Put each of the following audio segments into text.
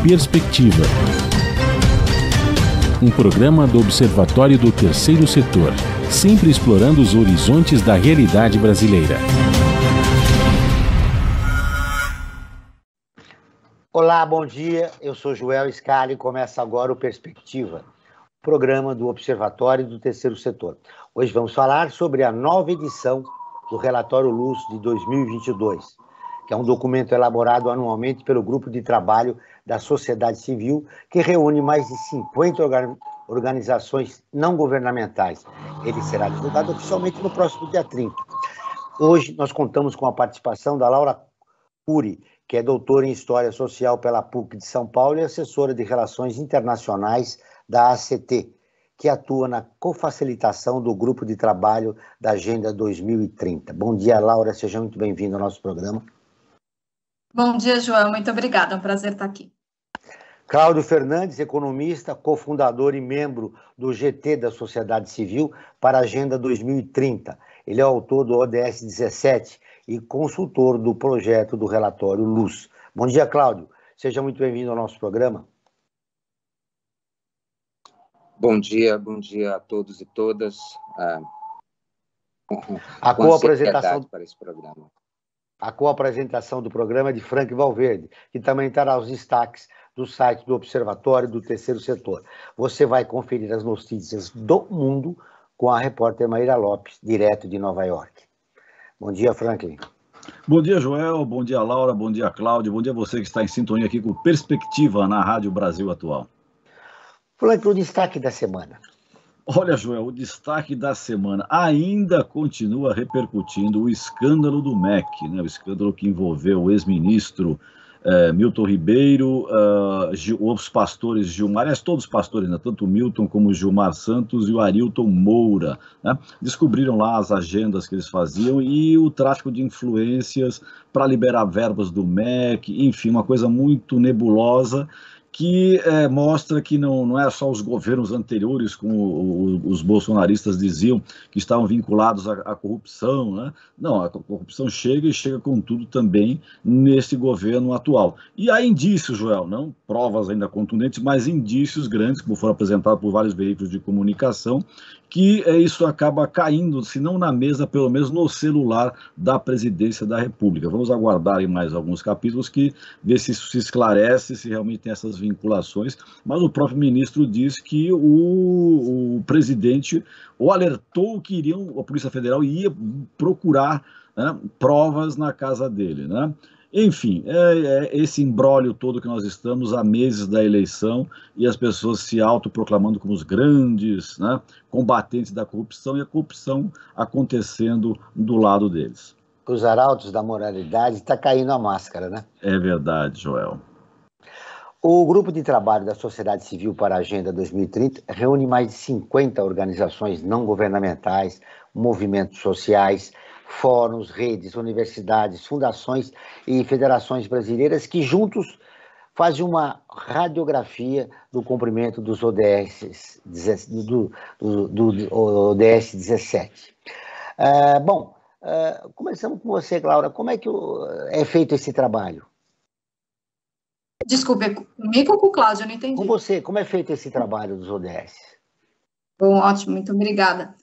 Perspectiva. Um programa do Observatório do Terceiro Setor, sempre explorando os horizontes da realidade brasileira. Olá, bom dia. Eu sou Joel Scali e começa agora o Perspectiva, programa do Observatório do Terceiro Setor. Hoje vamos falar sobre a nova edição do Relatório Luz de 2022, que é um documento elaborado anualmente pelo Grupo de Trabalho da Sociedade Civil, que reúne mais de 50 organizações não governamentais. Ele será divulgado oficialmente no próximo dia 30. Hoje nós contamos com a participação da Laura Cury, que é doutora em História Social pela PUC de São Paulo e assessora de Relações Internacionais da ACT, que atua na cofacilitação do Grupo de Trabalho da Agenda 2030. Bom dia, Laura, seja muito bem-vinda ao nosso programa. Bom dia, João, muito obrigada, é um prazer estar aqui. Cláudio Fernandes, economista, cofundador e membro do GT da Sociedade Civil para a Agenda 2030. Ele é autor do ODS 17 e consultor do projeto do relatório Luz. Bom dia, Cláudio. Seja muito bem-vindo ao nosso programa. Bom dia a todos e todas. A co-apresentação para esse programa. A co-apresentação do programa é de Frank Valverde, que também trará os destaques do site do Observatório do Terceiro Setor. Você vai conferir as notícias do mundo com a repórter Maíra Lopes, direto de Nova York. Bom dia, Franklin. Bom dia, Joel. Bom dia, Laura. Bom dia, Cláudio. Bom dia a você que está em sintonia aqui com Perspectiva na Rádio Brasil Atual. Franklin, o destaque da semana. Olha, Joel, o destaque da semana ainda continua repercutindo o escândalo do MEC, né? O escândalo que envolveu o ex-ministro Milton Ribeiro, os pastores Gilmar, aliás, todos os pastores, né? Tanto o Milton como o Gilmar Santos e o Arilton Moura, né? Descobriram lá as agendas que eles faziam e o tráfico de influências para liberar verbas do MEC, enfim, uma coisa muito nebulosa, que mostra que não é só os governos anteriores, como os bolsonaristas diziam, que estavam vinculados à corrupção, né? Não, a corrupção chega e chega com tudo também nesse governo atual. E há indícios, Joel, não provas ainda contundentes, mas indícios grandes, como foram apresentados por vários veículos de comunicação, que isso acaba caindo, se não na mesa, pelo menos no celular da presidência da República. Vamos aguardar em mais alguns capítulos que ver se isso se esclarece, se realmente tem essas vinculações, mas o próprio ministro disse que o presidente o alertou que a Polícia Federal ia procurar, né, provas na casa dele, né? Enfim, esse imbróglio todo que nós estamos há meses da eleição e as pessoas se autoproclamando como os grandes, né, combatentes da corrupção e a corrupção acontecendo do lado deles. Os arautos da moralidade está caindo a máscara, né? É verdade, Joel. O Grupo de Trabalho da Sociedade Civil para a Agenda 2030 reúne mais de 50 organizações não governamentais, movimentos sociais, fóruns, redes, universidades, fundações e federações brasileiras que juntos fazem uma radiografia do cumprimento dos ODS, do ODS 17. Começamos com você, Laura. Como é que é feito esse trabalho? Desculpe, comigo ou com o Cláudio? Eu não entendi. Com você, como é feito esse trabalho dos ODS? Bom, ótimo, muito obrigada.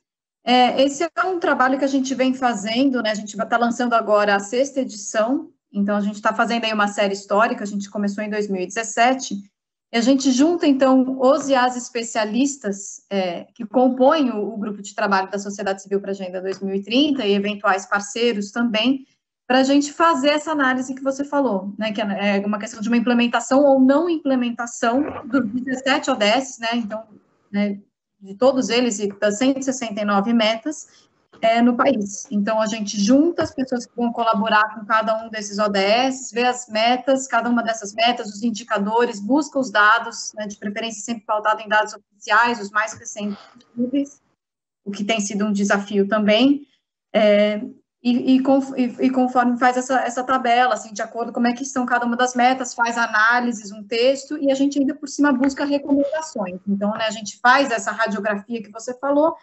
Esse é um trabalho que a gente vem fazendo, né? A gente vai estar lançando agora a 6ª edição, então a gente está fazendo aí uma série histórica, a gente começou em 2017, e a gente junta, então, os e as especialistas que compõem o grupo de trabalho da Sociedade Civil para a Agenda 2030 e eventuais parceiros também, para a gente fazer essa análise que você falou, né, que é uma questão de uma implementação ou não implementação dos 17 ODS, né, então, né, de todos eles e das 169 metas no país. Então, a gente junta as pessoas que vão colaborar com cada um desses ODS, vê as metas, cada uma dessas metas, os indicadores, busca os dados, né, de preferência sempre pautado em dados oficiais, os mais recentes possíveis, o que tem sido um desafio também, e conforme faz essa tabela, assim, de acordo com como é que estão cada uma das metas, faz análises, um texto, e a gente ainda por cima busca recomendações. Então, né, a gente faz essa radiografia que você falou,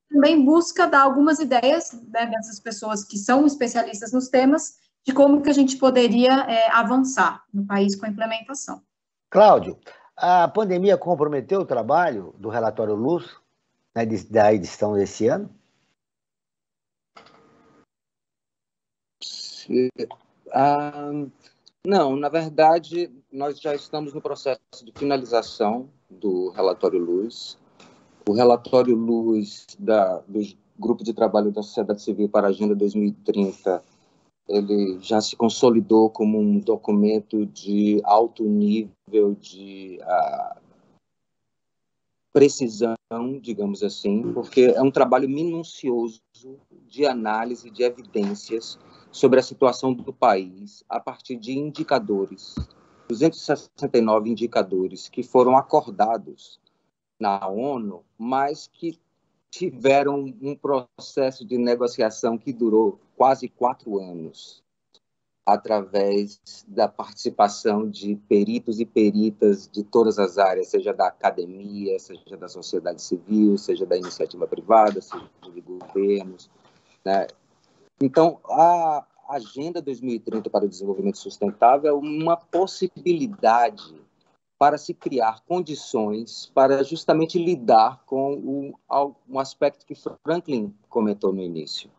também busca dar algumas ideias, né, dessas pessoas que são especialistas nos temas, de como que a gente poderia avançar no país com a implementação. Cláudio, a pandemia comprometeu o trabalho do relatório Luz, né, da edição desse ano? Não, na verdade, nós já estamos no processo de finalização do relatório Luz. O relatório Luz do Grupo de Trabalho da Sociedade Civil para a Agenda 2030, ele já se consolidou como um documento de alto nível de precisão, digamos assim, porque é um trabalho minucioso de análise de evidências sobre a situação do país a partir de indicadores, 269 indicadores que foram acordados na ONU, mas que tiveram um processo de negociação que durou quase 4 anos, através da participação de peritos e peritas de todas as áreas, seja da academia, seja da sociedade civil, seja da iniciativa privada, seja de governos, né? Então, a Agenda 2030 para o Desenvolvimento Sustentável é uma possibilidade para se criar condições para justamente lidar com um aspecto que Franklin comentou no início.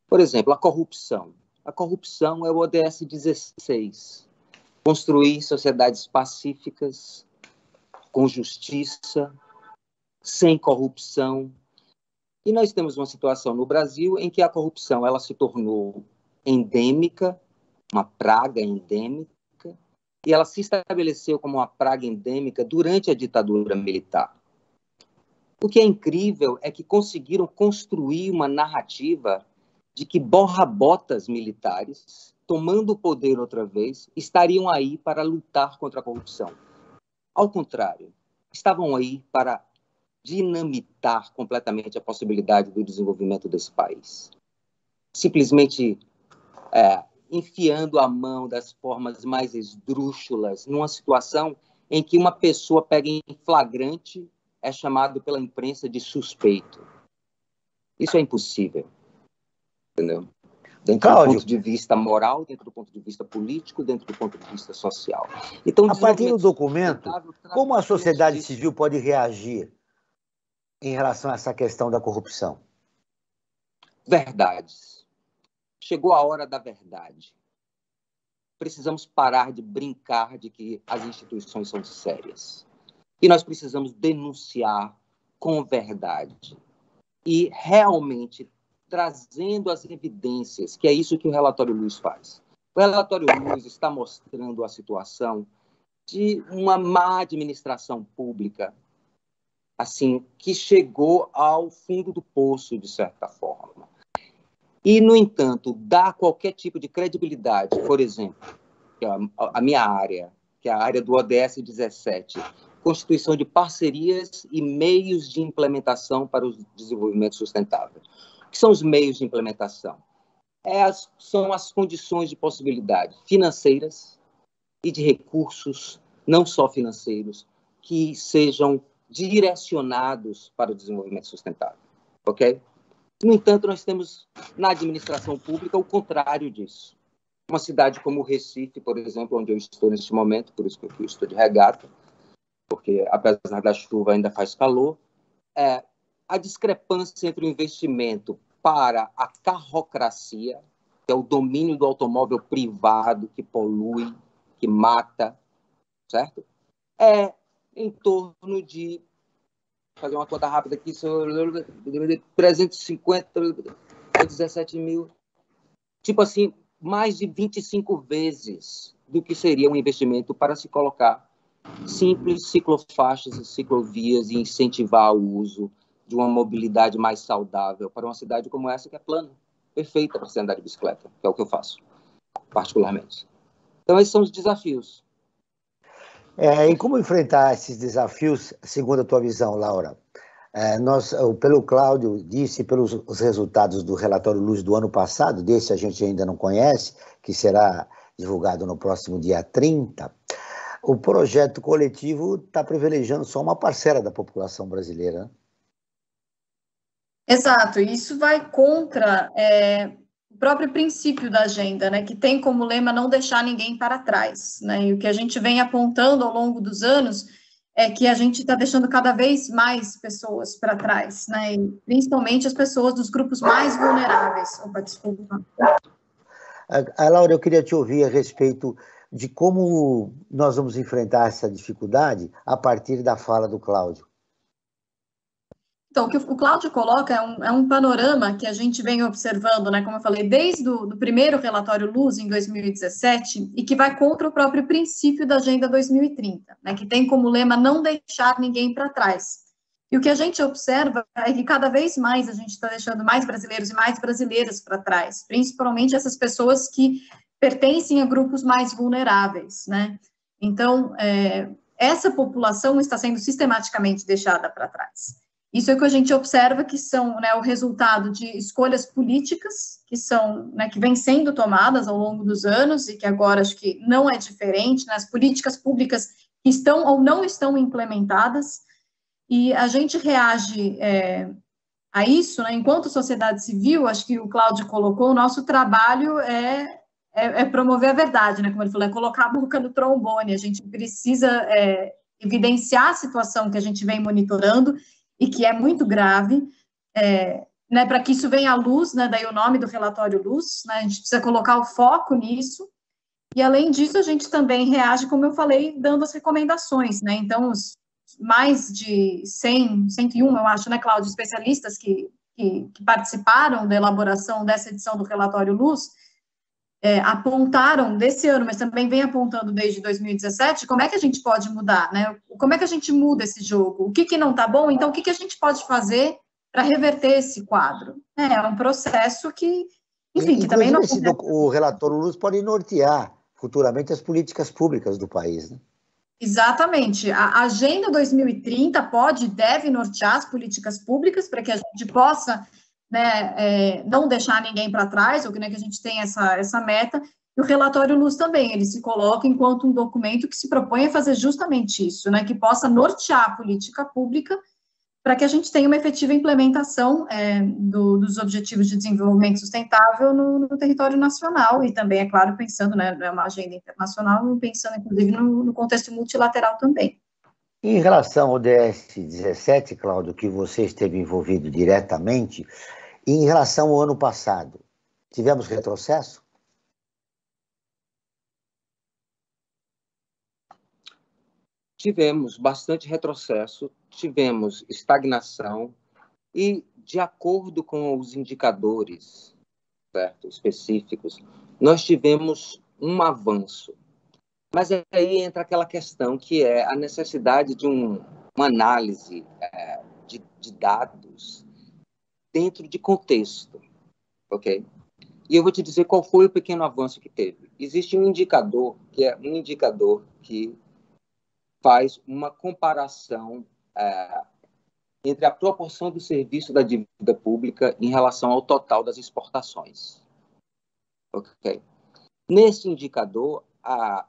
Por exemplo, a corrupção. A corrupção é o ODS 16. Construir sociedades pacíficas, com justiça, sem corrupção. E nós temos uma situação no Brasil em que a corrupção ela se tornou endêmica, uma praga endêmica, e ela se estabeleceu como uma praga endêmica durante a ditadura militar. O que é incrível é que conseguiram construir uma narrativa de que borra-botas militares, tomando o poder outra vez, estariam aí para lutar contra a corrupção. Ao contrário, estavam aí para dinamitar completamente a possibilidade do desenvolvimento desse país. Simplesmente enfiando a mão das formas mais esdrúxulas numa situação em que uma pessoa pega em flagrante é chamado pela imprensa de suspeito. Isso é impossível. Entendeu? Dentro do ponto de vista moral, dentro do ponto de vista político, dentro do ponto de vista social. Então, a partir do documento, como a sociedade civil pode reagir em relação a essa questão da corrupção? Verdades. Chegou a hora da verdade. Precisamos parar de brincar de que as instituições são sérias. E nós precisamos denunciar com verdade. E realmente trazendo as evidências, que é isso que o relatório Luz faz. O relatório Luz está mostrando a situação de uma má administração pública, assim, que chegou ao fundo do poço, de certa forma. E, no entanto, dá qualquer tipo de credibilidade, por exemplo, que é a minha área, que é a área do ODS 17, constituição de parcerias e meios de implementação para o desenvolvimento sustentável. O que são os meios de implementação? São as condições de possibilidade financeiras e de recursos, não só financeiros, que sejam direcionados para o desenvolvimento sustentável. Ok? No entanto, nós temos na administração pública o contrário disso. Uma cidade como Recife, por exemplo, onde eu estou neste momento, por isso que eu estou de regata, porque apesar da chuva ainda faz calor, a discrepância entre o investimento para a carrocracia, que é o domínio do automóvel privado, que polui, que mata, certo? É em torno de, fazer uma conta rápida aqui, 350, 17 mil, tipo assim, mais de 25 vezes do que seria um investimento para se colocar simples ciclofaixas e ciclovias e incentivar o uso de uma mobilidade mais saudável para uma cidade como essa, que é plana, perfeita para se andar de bicicleta, que é o que eu faço, particularmente. Então, esses são os desafios. E como enfrentar esses desafios, segundo a tua visão, Laura? Pelo Cláudio disse, pelos os resultados do relatório Luz do ano passado, desse a gente ainda não conhece, que será divulgado no próximo dia 30, o projeto coletivo está privilegiando só uma parcela da população brasileira, né? Exato, isso vai contra o próprio princípio da agenda, né, que tem como lema não deixar ninguém para trás, né, e o que a gente vem apontando ao longo dos anos é que a gente está deixando cada vez mais pessoas para trás, né, e principalmente as pessoas dos grupos mais vulneráveis. Opa, desculpa. Laura, eu queria te ouvir a respeito de como nós vamos enfrentar essa dificuldade a partir da fala do Cláudio. Então, o que o Cláudio coloca é um panorama que a gente vem observando, né, como eu falei, desde o primeiro relatório Luz, em 2017, e que vai contra o próprio princípio da Agenda 2030, né, que tem como lema não deixar ninguém para trás. E o que a gente observa é que cada vez mais a gente está deixando mais brasileiros e mais brasileiras para trás, principalmente essas pessoas que pertencem a grupos mais vulneráveis, né? Então, essa população está sendo sistematicamente deixada para trás. Isso é o que a gente observa que são, né, o resultado de escolhas políticas que são, né, que vêm sendo tomadas ao longo dos anos e que agora acho que não é diferente, né, as políticas públicas que estão ou não estão implementadas, e a gente reage a isso, né, enquanto sociedade civil. Acho que o Cláudio colocou, o nosso trabalho é promover a verdade, né, como ele falou, é colocar a boca no trombone. A gente precisa evidenciar a situação que a gente vem monitorando e que é muito grave, né, para que isso venha à luz, né, daí o nome do relatório Luz, né, a gente precisa colocar o foco nisso, e além disso a gente também reage, como eu falei, dando as recomendações, né, então os mais de 101, eu acho, né, Cláudio, especialistas que participaram da elaboração dessa edição do relatório Luz, apontaram desse ano, mas também vem apontando desde 2017, como é que a gente pode mudar, né? Como é que a gente muda esse jogo? O que não está bom? Então, o que a gente pode fazer para reverter esse quadro? É um processo que, enfim, que também não... O relatório Luz pode nortear futuramente as políticas públicas do país, né? Exatamente. A Agenda 2030 pode e deve nortear as políticas públicas para que a gente possa, né, não deixar ninguém para trás, ou, né, que a gente tenha essa meta. E o relatório Luz também, ele se coloca enquanto um documento que se propõe a fazer justamente isso, né, que possa nortear a política pública para que a gente tenha uma efetiva implementação dos Objetivos de Desenvolvimento Sustentável no território nacional, e também, é claro, pensando, né, numa agenda internacional, e pensando, inclusive, no contexto multilateral também. Em relação ao DS-17, Cláudio, que você esteve envolvido diretamente, e em relação ao ano passado, tivemos retrocesso? Tivemos bastante retrocesso, tivemos estagnação e, de acordo com os indicadores, certo, específicos, nós tivemos um avanço. Mas aí entra aquela questão que é a necessidade de uma análise de dados dentro de contexto, ok? E eu vou te dizer qual foi o pequeno avanço que teve. Existe um indicador que faz uma comparação entre a proporção do serviço da dívida pública em relação ao total das exportações. Ok? Nesse indicador,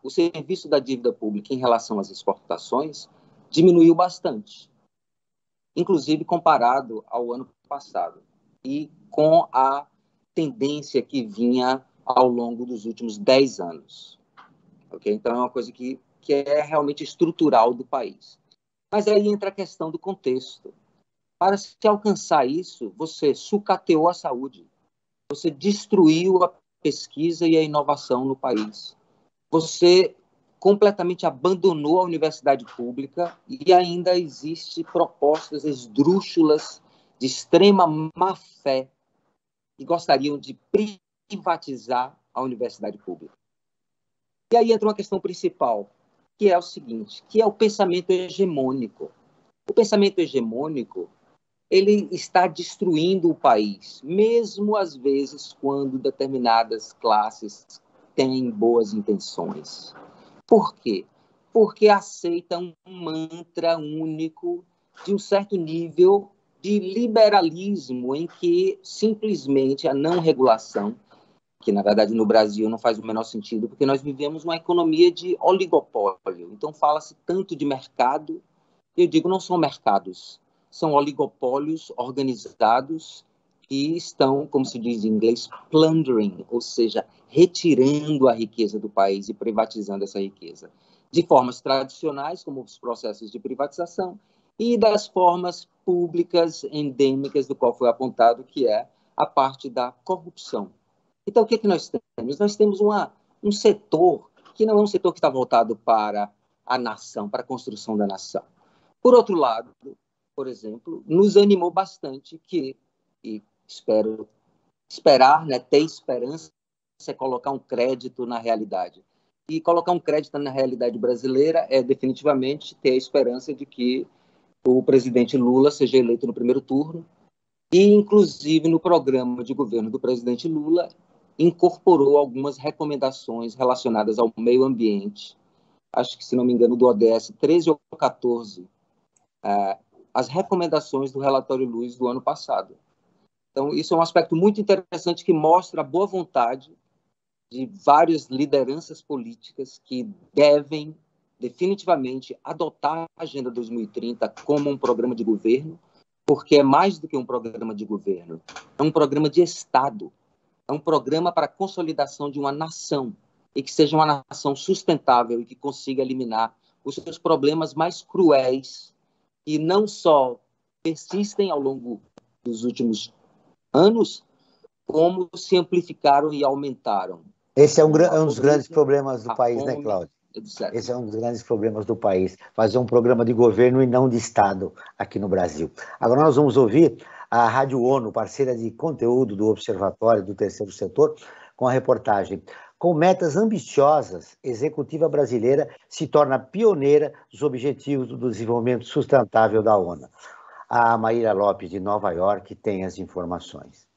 o serviço da dívida pública em relação às exportações diminuiu bastante, inclusive comparado ao ano passado, e com a tendência que vinha ao longo dos últimos 10 anos. Okay? Então, é uma coisa que é realmente estrutural do país. Mas aí entra a questão do contexto. Para se alcançar isso, você sucateou a saúde, você destruiu a pesquisa e a inovação no país, você completamente abandonou a universidade pública e ainda existe propostas esdrúxulas de extrema má-fé que gostariam de privatizar a universidade pública. E aí entra uma questão principal, que é o seguinte, que é o pensamento hegemônico. O pensamento hegemônico, ele está destruindo o país, mesmo às vezes quando determinadas classes têm boas intenções. Por quê? Porque aceitam um mantra único de um certo nível de liberalismo em que simplesmente a não regulação, que na verdade no Brasil não faz o menor sentido, porque nós vivemos uma economia de oligopólio. Então fala-se tanto de mercado, eu digo, não são mercados, são oligopólios organizados e estão, como se diz em inglês, plundering, ou seja, retirando a riqueza do país e privatizando essa riqueza, de formas tradicionais, como os processos de privatização, e das formas públicas endêmicas, do qual foi apontado, que é a parte da corrupção. Então, o que nós temos? Nós temos um setor que não é um setor que está voltado para a nação, para a construção da nação. Por outro lado, por exemplo, nos animou bastante que, e esperar, né, ter esperança, é colocar um crédito na realidade. E colocar um crédito na realidade brasileira é definitivamente ter a esperança de que o presidente Lula seja eleito no primeiro turno e, inclusive, no programa de governo do presidente Lula, incorporou algumas recomendações relacionadas ao meio ambiente, acho que, se não me engano, do ODS 13 ou 14, as recomendações do relatório Luiz do ano passado. Então, isso é um aspecto muito interessante que mostra a boa vontade de várias lideranças políticas que devem definitivamente adotar a Agenda 2030 como um programa de governo, porque é mais do que um programa de governo, é um programa de Estado, é um programa para a consolidação de uma nação, e que seja uma nação sustentável e que consiga eliminar os seus problemas mais cruéis, que não só persistem ao longo dos últimos anos, como se amplificaram e aumentaram. Esse é um dos grandes problemas do país, né, Cláudio? Esse é um dos grandes problemas do país, fazer um programa de governo e não de Estado aqui no Brasil. Agora nós vamos ouvir a Rádio ONU, parceira de conteúdo do Observatório do Terceiro Setor, com a reportagem "Com metas ambiciosas, a executiva brasileira se torna pioneira dos Objetivos do Desenvolvimento Sustentável da ONU". A Maíra Lopes, de Nova York, tem as informações.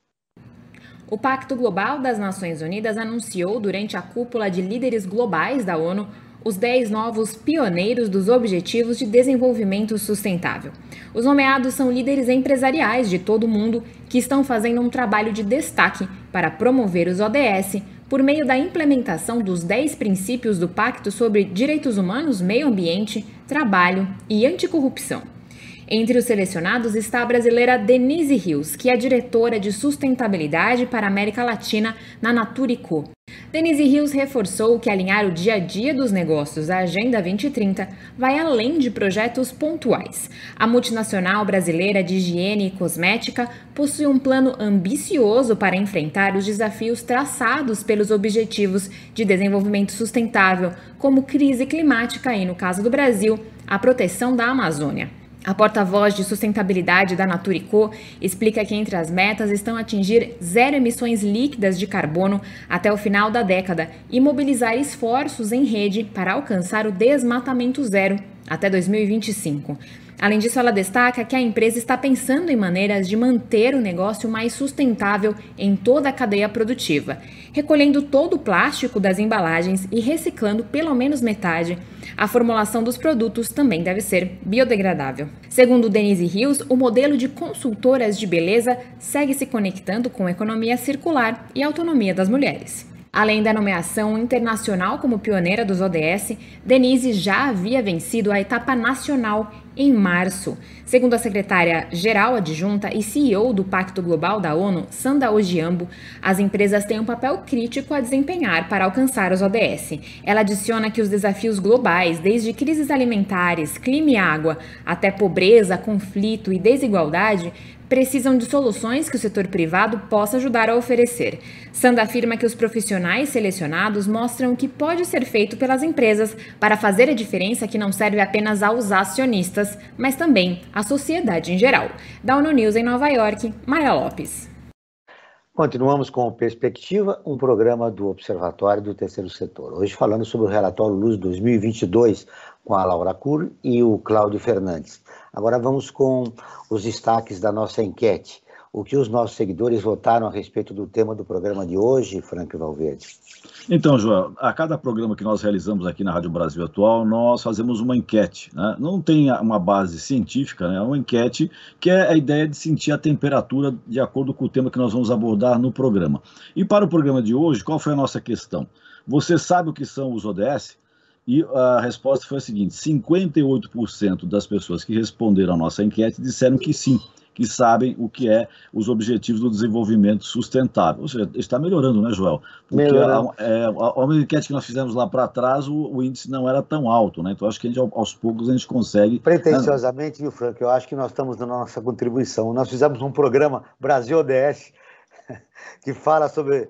O Pacto Global das Nações Unidas anunciou, durante a cúpula de líderes globais da ONU, os 10 novos pioneiros dos Objetivos de Desenvolvimento Sustentável. Os nomeados são líderes empresariais de todo o mundo que estão fazendo um trabalho de destaque para promover os ODS por meio da implementação dos 10 princípios do Pacto sobre Direitos Humanos, Meio Ambiente, Trabalho e Anticorrupção. Entre os selecionados está a brasileira Denise Rios, que é diretora de sustentabilidade para a América Latina na Natura & Co. Denise Rios reforçou que alinhar o dia a dia dos negócios à Agenda 2030 vai além de projetos pontuais. A multinacional brasileira de higiene e cosmética possui um plano ambicioso para enfrentar os desafios traçados pelos Objetivos de Desenvolvimento Sustentável, como crise climática e, no caso do Brasil, a proteção da Amazônia. A porta-voz de sustentabilidade da Natura & Co explica que entre as metas estão atingir 0 emissões líquidas de carbono até o final da década e mobilizar esforços em rede para alcançar o desmatamento zero até 2025. Além disso, ela destaca que a empresa está pensando em maneiras de manter o negócio mais sustentável em toda a cadeia produtiva, recolhendo todo o plástico das embalagens e reciclando pelo menos metade. A formulação dos produtos também deve ser biodegradável. Segundo Denise Rios, o modelo de consultoras de beleza segue se conectando com a economia circular e a autonomia das mulheres. Além da nomeação internacional como pioneira dos ODS, Denise já havia vencido a etapa nacional em março. Segundo a secretária-geral adjunta e CEO do Pacto Global da ONU, Sanda Ojiambo, as empresas têm um papel crítico a desempenhar para alcançar os ODS. Ela adiciona que os desafios globais, desde crises alimentares, clima e água, até pobreza, conflito e desigualdade, precisam de soluções que o setor privado possa ajudar a oferecer. Sanda afirma que os profissionais selecionados mostram o que pode ser feito pelas empresas para fazer a diferença que não serve apenas aos acionistas, mas também à sociedade em geral. Da ONU News em Nova York, Maria Lopes. Continuamos com Perspectiva, um programa do Observatório do Terceiro Setor. Hoje falando sobre o relatório Luz 2022 com a Laura Cury e o Cláudio Fernandes. Agora vamos com os destaques da nossa enquete. O que os nossos seguidores votaram a respeito do tema do programa de hoje, Franco Valverde? Então, Joel, a cada programa que nós realizamos aqui na Rádio Brasil Atual, nós fazemos uma enquete, né? Não tem uma base científica, né? É uma enquete que é a ideia de sentir a temperatura de acordo com o tema que nós vamos abordar no programa. E para o programa de hoje, qual foi a nossa questão? Você sabe o que são os ODS? E a resposta foi a seguinte: 58% das pessoas que responderam à nossa enquete disseram que sim, que sabem o que é os Objetivos do Desenvolvimento Sustentável. Ou seja, está melhorando, né, Joel? Porque a enquete que nós fizemos lá para trás, o índice não era tão alto, né? Então, acho que aos poucos a gente consegue... Pretensiosamente, viu, Frank? Eu acho que nós estamos dando a nossa contribuição. Nós fizemos um programa Brasil ODS que fala sobre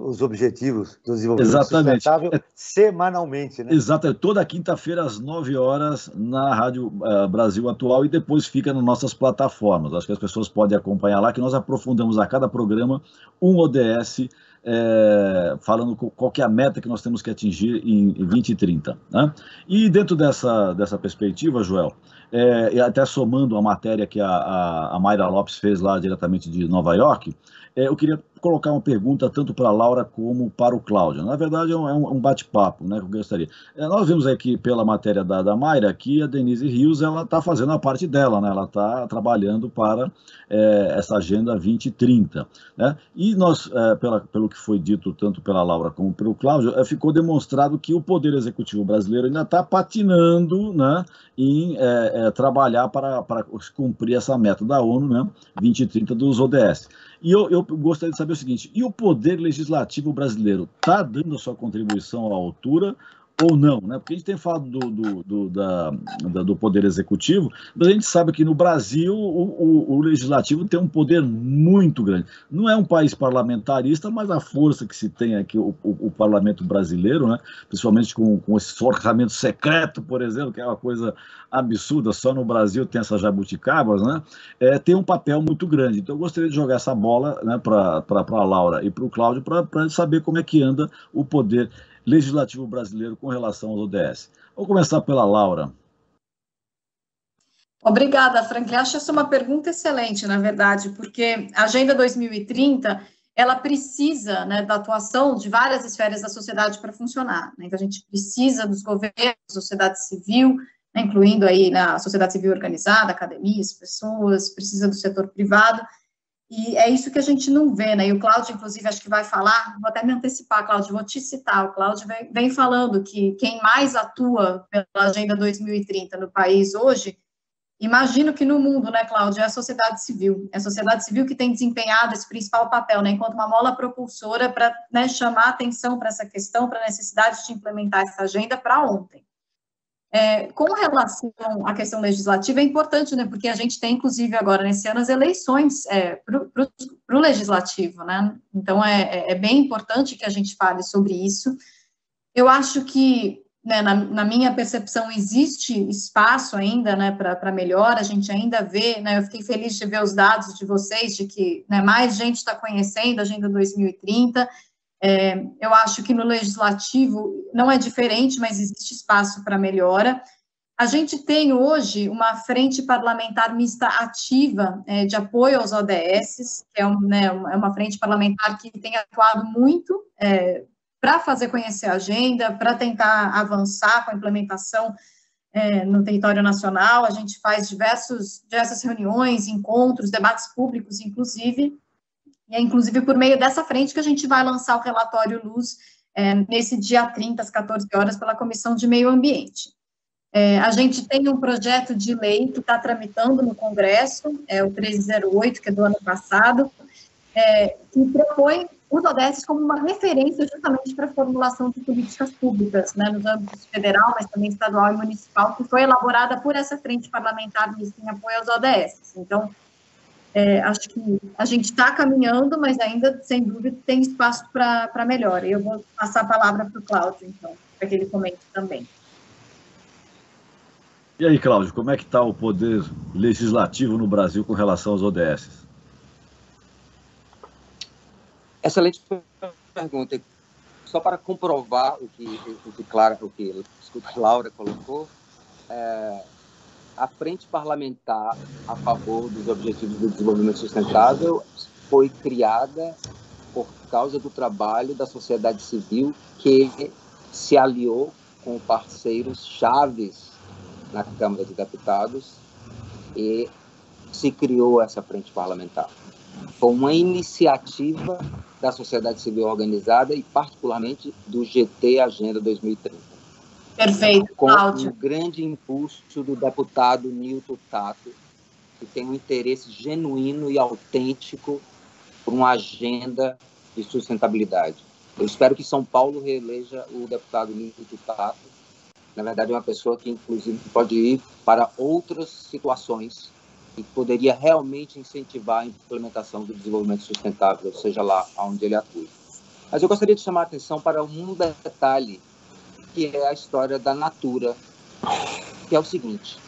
os objetivos do desenvolvimento sustentável semanalmente, né? Exato, toda quinta-feira às 9 horas na Rádio Brasil Atual e depois fica nas nossas plataformas. Acho que as pessoas podem acompanhar lá, que nós aprofundamos a cada programa um ODS, falando qual que é a meta que nós temos que atingir em 2030. Né? E dentro dessa perspectiva, Joel, e até somando a matéria que a Mayra Lopes fez lá diretamente de Nova York, eu queria colocar uma pergunta tanto para a Laura como para o Cláudio. Na verdade, é um bate-papo, né, que eu gostaria. Nós vimos aqui pela matéria da Mayra que a Denise Rios está fazendo a parte dela, né? Ela está trabalhando para essa Agenda 2030. Né? E nós, pelo que foi dito tanto pela Laura como pelo Cláudio, ficou demonstrado que o Poder Executivo brasileiro ainda está patinando, né, em trabalhar para cumprir essa meta da ONU, né, 2030 dos ODS. E eu gostaria de saber o seguinte, e o Poder Legislativo brasileiro está dando a sua contribuição à altura ou não? Né? Porque a gente tem falado do Poder Executivo, mas a gente sabe que no Brasil o Legislativo tem um poder muito grande. Não é um país parlamentarista, mas a força que se tem aqui, o Parlamento brasileiro, né? Principalmente com esse orçamento secreto, por exemplo, que é uma coisa absurda, só no Brasil tem essas jabuticabas, né? Tem um papel muito grande. Então eu gostaria de jogar essa bola, né, para a Laura e para o Cláudio, para saber como é que anda o Poder Legislativo brasileiro com relação aos ODS. Vou começar pela Laura. Obrigada, Frank. Acho essa uma pergunta excelente, na verdade, porque a Agenda 2030, ela precisa, né, da atuação de várias esferas da sociedade para funcionar. Né? Então, a gente precisa dos governos, da sociedade civil, né, incluindo aí na sociedade civil organizada, academias, pessoas, precisa do setor privado. E é isso que a gente não vê, né? E o Cláudio, inclusive, acho que vai falar, vou até me antecipar, Cláudio, vou te citar. O Cláudio vem falando que quem mais atua pela Agenda 2030 no país hoje, imagino que no mundo, né, Cláudio, é a sociedade civil. É a sociedade civil que tem desempenhado esse principal papel, né, enquanto uma mola propulsora para, né, chamar atenção para essa questão, para a necessidade de implementar essa agenda para ontem. Com relação à questão legislativa, é importante, né, porque a gente tem, inclusive, agora, nesse ano, as eleições para o legislativo, né, então é bem importante que a gente fale sobre isso. Eu acho que, né, na minha percepção, existe espaço ainda, né, para melhor, a gente ainda vê, né, eu fiquei feliz de ver os dados de vocês, de que, né, mais gente está conhecendo a Agenda 2030, eu acho que no legislativo não é diferente, mas existe espaço para melhora. A gente tem hoje uma frente parlamentar mista ativa de apoio aos ODS, que é uma frente parlamentar que tem atuado muito para fazer conhecer a agenda, para tentar avançar com a implementação no território nacional. A gente faz diversas reuniões, encontros, debates públicos, inclusive, e é inclusive por meio dessa frente que a gente vai lançar o relatório Luz nesse dia 30, às 14 horas, pela Comissão de Meio Ambiente. A gente tem um projeto de lei que está tramitando no Congresso, o 1308, que é do ano passado, que propõe os ODS como uma referência justamente para a formulação de políticas públicas, né, nos âmbitos federal, mas também estadual e municipal, que foi elaborada por essa frente parlamentar mista em apoio aos ODS. Então, acho que a gente está caminhando, mas ainda, sem dúvida, tem espaço para melhora. Eu vou passar a palavra para o Cláudio, então, para que ele comente também. E aí, Cláudio, como é que está o poder legislativo no Brasil com relação aos ODS? Excelente pergunta. Só para comprovar o que a Laura colocou, a Frente Parlamentar a favor dos Objetivos do Desenvolvimento Sustentável foi criada por causa do trabalho da sociedade civil que se aliou com parceiros chaves na Câmara de Deputados e se criou essa frente parlamentar. Foi uma iniciativa da sociedade civil organizada e, particularmente, do GT Agenda 2030. Perfeito, Cláudio. Com um grande impulso do deputado Nilton Tato, que tem um interesse genuíno e autêntico por uma agenda de sustentabilidade. Eu espero que São Paulo reeleja o deputado Nito Tato. Na verdade, é uma pessoa que, inclusive, pode ir para outras situações e poderia realmente incentivar a implementação do desenvolvimento sustentável, seja lá onde ele atue. Mas eu gostaria de chamar a atenção para um detalhe, que é a história da Natura, que é o seguinte: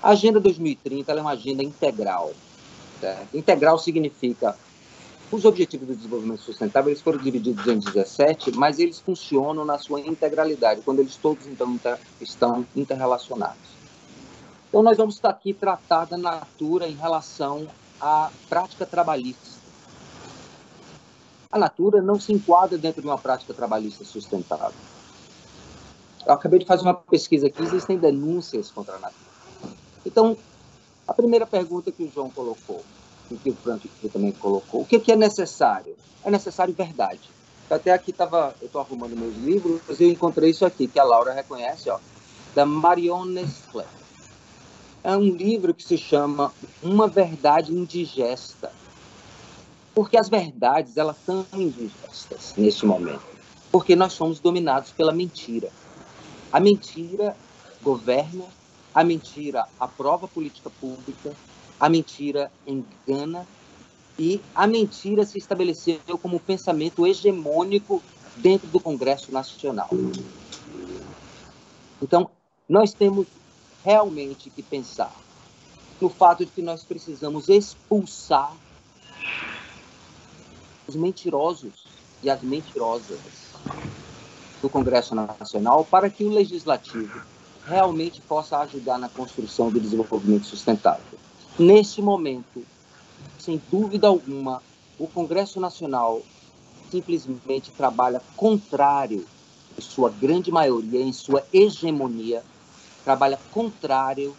a Agenda 2030 ela é uma agenda integral. Certo? Integral significa os Objetivos do Desenvolvimento Sustentável eles foram divididos em 17, mas eles funcionam na sua integralidade, quando eles todos então estão interrelacionados. Então, nós vamos estar aqui tratar da Natura em relação à prática trabalhista. A Natura não se enquadra dentro de uma prática trabalhista sustentável. Eu acabei de fazer uma pesquisa aqui, existem denúncias contra a Natura. Então, a primeira pergunta que o João colocou, e que o Francisco também colocou, o que é necessário? É necessário verdade. Até aqui eu estou arrumando meus livros, e eu encontrei isso aqui, que a Laura reconhece, da Marion Nestlé. É um livro que se chama Uma Verdade Indigesta. Porque as verdades, elas são indigestas neste momento. Porque nós somos dominados pela mentira. A mentira governa, a mentira aprova política pública, a mentira engana e a mentira se estabeleceu como pensamento hegemônico dentro do Congresso Nacional. Então, nós temos realmente que pensar no fato de que nós precisamos expulsar os mentirosos e as mentirosas do Congresso Nacional para que o Legislativo realmente possa ajudar na construção do desenvolvimento sustentável. Neste momento, sem dúvida alguma, o Congresso Nacional simplesmente trabalha contrário, em sua grande maioria, em sua hegemonia, trabalha contrário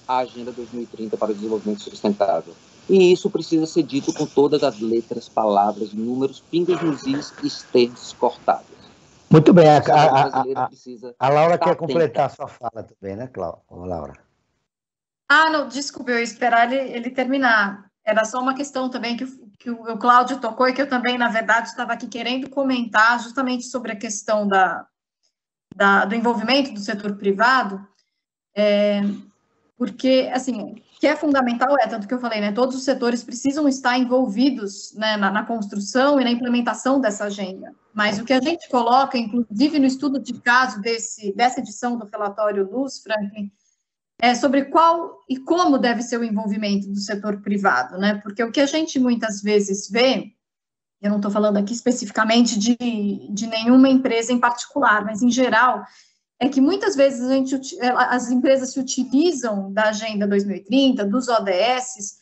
à Agenda 2030 para o Desenvolvimento Sustentável. E isso precisa ser dito com todas as letras, palavras, números, pingos nos is e termos cortados. Muito bem. A Laura quer completar a sua fala também, né, Laura? Não, desculpe, eu ia esperar ele terminar. Era só uma questão também que o Cláudio tocou e que eu também, na verdade, estava aqui querendo comentar justamente sobre a questão do envolvimento do setor privado, porque, assim, que é fundamental, tanto que eu falei, né, todos os setores precisam estar envolvidos, né, na construção e na implementação dessa agenda. Mas o que a gente coloca, inclusive no estudo de caso dessa edição do relatório Luz, Franklin, é sobre qual e como deve ser o envolvimento do setor privado, né? Porque o que a gente muitas vezes vê, eu não estou falando aqui especificamente de nenhuma empresa em particular, mas em geral, é que muitas vezes as empresas se utilizam da Agenda 2030, dos ODS,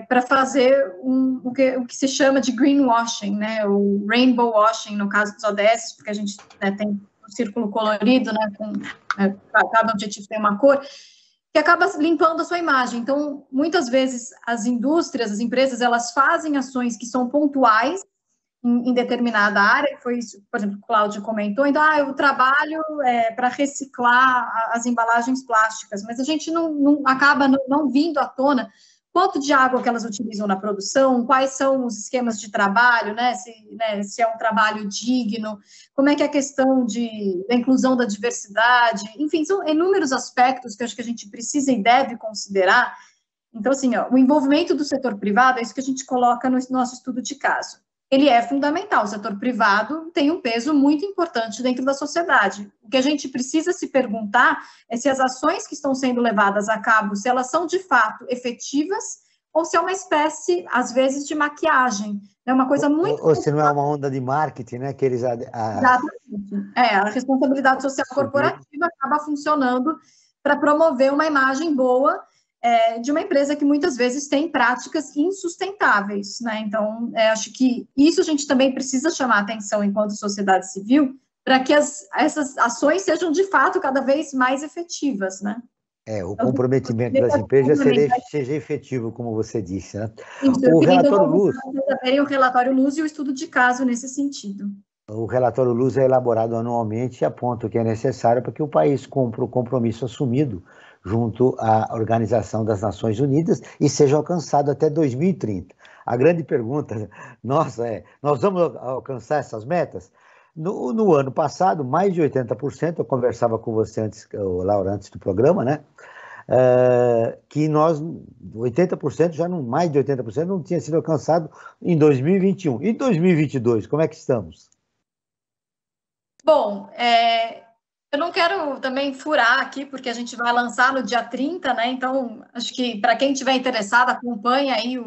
para fazer o que se chama de greenwashing, né? O rainbow washing, no caso dos ODS, porque a gente, né, tem um círculo colorido, né, cada objetivo tem uma cor, que acaba limpando a sua imagem. Então, muitas vezes, as indústrias, as empresas, elas fazem ações que são pontuais em determinada área, que foi isso, por exemplo, o Cláudio comentou, então, eu trabalho para reciclar as embalagens plásticas, mas a gente acaba não vindo à tona quanto de água que elas utilizam na produção, quais são os esquemas de trabalho, né, se é um trabalho digno, como é que é a questão da inclusão da diversidade, enfim, são inúmeros aspectos que eu acho que a gente precisa e deve considerar. Então, assim, o envolvimento do setor privado é isso que a gente coloca no nosso estudo de caso. Ele é fundamental, o setor privado tem um peso muito importante dentro da sociedade. O que a gente precisa se perguntar é se as ações que estão sendo levadas a cabo, se elas são de fato efetivas ou se é uma espécie, às vezes, de maquiagem. É uma coisa muito... Ou se não é uma onda de marketing, né? Que eles... Exatamente. A responsabilidade social corporativa acaba funcionando para promover uma imagem boa de uma empresa que muitas vezes tem práticas insustentáveis, né? Então, acho que isso a gente também precisa chamar atenção enquanto sociedade civil, para que essas ações sejam, de fato, cada vez mais efetivas, né? O comprometimento das empresas seja efetivo, como você disse, né? Isso, o relatório Luz e o estudo de caso nesse sentido. O relatório Luz é elaborado anualmente e aponta o que é necessário para que o país cumpra o compromisso assumido junto à Organização das Nações Unidas e seja alcançado até 2030. A grande pergunta nossa é, nós vamos alcançar essas metas? No ano passado, mais de 80%, eu conversava com você antes, Laura, antes do programa, né? Que nós, 80%, já não, mais de 80%, não tinha sido alcançado em 2021. E 2022, como é que estamos? Bom, eu não quero também furar aqui, porque a gente vai lançar no dia 30, né? Então, acho que para quem estiver interessado, acompanha aí